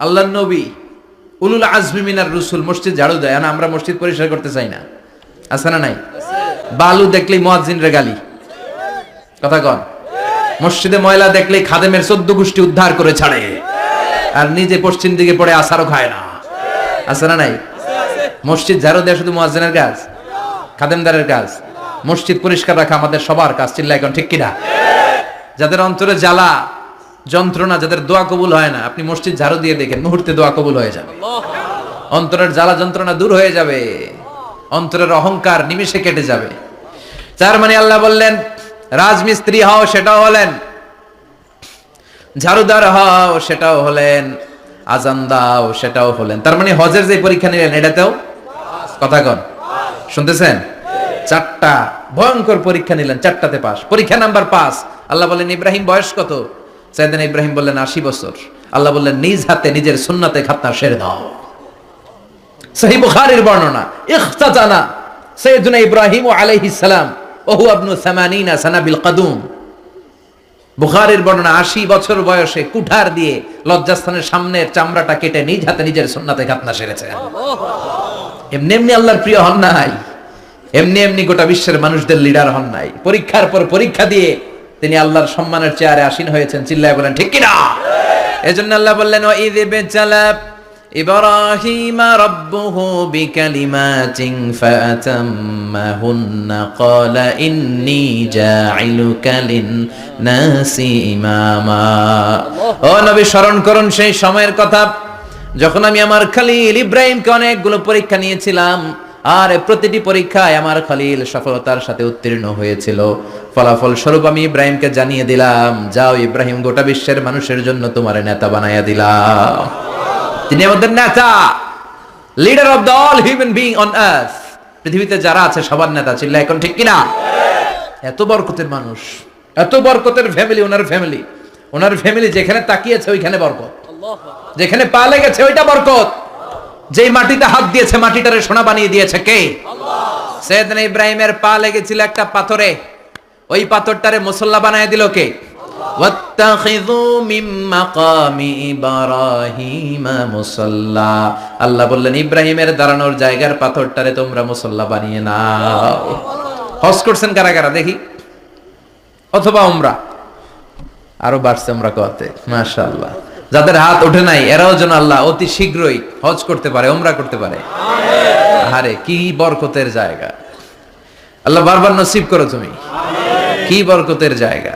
আল্লাহর নবী উলুল আজমি মিনার রসুল মসজিদ ঝাড়ু দেয় না, আমরা মসজিদ পরিষ্কার করতে চাই না, আছে না নাই? বালু দেখলেই মুয়াজ্জিনরে গালি, কথা কন। মসজিদে ময়লা দেখলেই খাদেমের 14 গোষ্ঠী উদ্ধার করে ছাড়ে, আর নিজে পশ্চিম দিকে পড়ে আসারও খায় না, আছে না নাই? মসজিদ ঝাড়ু দেয়া শুধু মুয়াজ্জিনের কাজ, খাদেমদারের কাজ? মসজিদ পরিষ্কার রাখা আমাদের সবার কাজ। চিল্লা এখন ঠিক কিনা? যাদের অন্তরে জ্বালা যন্ত্রণা, যাদের দোয়া কবুল হয় না, আপনি মসজিদ ঝাড়ু দিয়ে দেখেন মুহূর্তে দোয়া কবুল হয়ে যাবে, অন্তরের জ্বালা যন্ত্রণা দূর হয়ে যাবে, অন্তরের অহংকার নিমেষে কেটে যাবে। তার মানে আল্লাহ বললেন রাজমিস্ত্রি হও সেটাও হলেন, ঝাড়ুদার হও সেটাও হলেন, আজান দাও সেটাও হলেন। তার মানে হজের যে পরীক্ষা নিলেন এটাতেও, কথা কন, শুনতেছেন? 4টা ভয়ঙ্কর পরীক্ষা নিলেন, 4টাতে পাস। পরীক্ষা নাম্বার 5, আল্লাহ বললেন ইব্রাহিম বয়স কত? সাইয়েদনা ইব্রাহিম বললেন 80 বছর। আল্লাহ বললেন নিজ হাতে নিজের সুন্নাতে খাতনা সেরে দাও। সহিহ বুখারীর বর্ণনা, ইখতাতানা সাইয়েদনা ইব্রাহিম আলাইহিস সালাম ওয়া হুয়া ইবনু 80 সানা বিল কদুম। বুখারীর বর্ণনা, 80 বছর বয়সে কুঠার দিয়ে লজ্জাস্থানের সামনের চামড়াটা কেটে নিজ হাতে নিজের সুন্নাতে খাতনা সেরেছেন। এমনি এমনি আল্লাহর প্রিয় হন নাই, এমনি এমনি গোটা বিশ্বের মানুষদের লিডার হন নাই। পরীক্ষার পর পরীক্ষা দিয়ে তিনি আল্লাহর সম্মানের চেয়ারে আসীন হয়েছেন। চিল্লায় বলেন ঠিক কিনা? এজন্য আল্লাহ বললেন ওয়া ইয বিতালা ইব্রাহিম রাব্বুহু বিকালিমাতিন ফাআতাম্মাহুন্না ক্বালা ইন্নী জাঈলুকা লিন-নাসি ইমামা। ও নবী, স্মরণ করুন সেই সময়ের কথা যখন আমি আমার খলিল ইব্রাহিমকে অনেকগুলো পরীক্ষা নিয়েছিলাম, আর প্রতিটি পরীক্ষায় আমার খলিল সফলতার সাথে উত্তীর্ণ হয়েছিল। ফলাফল স্বরূপ আমি ইব্রাহিমকে জানিয়ে দিলাম, যাও ইব্রাহিম, গোটা বিশ্বের মানুষের জন্য তোমার নেতা বানাইয়া দিলাম। তিনি আমাদের নেতা, leader of the all human being on earth. পৃথিবীতে যারা আছে সবার নেতা। চিল্লা এখন ঠিক কিনা? এত বরকতের মানুষ, এত বরকতের ফ্যামিলি, ওনার ফ্যামিলি যেখানে তাকিয়েছে ওইখানে বরকত, যেখানে পা লেগেছে ওইটা বরকত। যেই মাটিতে হাত দিয়েছে মাটিটারে সোনা বানিয়ে দিয়েছে কে? আল্লাহ। সাইয়েদনা ইব্রাহিমের পা লেগেছিল একটা পাথরে, ওই পাথরটারে মুসল্লা বানিয়ে দিল কে? আল্লাহ। ওয়াত্তাখিযু মিন মাকামি ইব্রাহিম মুসাল্লা। আল্লাহ বললেন ইব্রাহিমের দাঁড়ানোর জায়গার পাথরটারে তোমরা মুসল্লা বানিয়ে নাও। হজ করছেন কারা কারা দেখি, অথবা উমরা? আরো বাড়ছে উমরা করতে, মাশাআল্লাহ। যাদের হাত ওঠে নাই এরাও যেন আল্লাহ অতি শীঘ্রই হজ করতে পারে, উমরা করতে পারে। আরে কি বরকতের জায়গা! আল্লাহ বারবার নসিব করো তুমি, কি বরকতের জায়গা!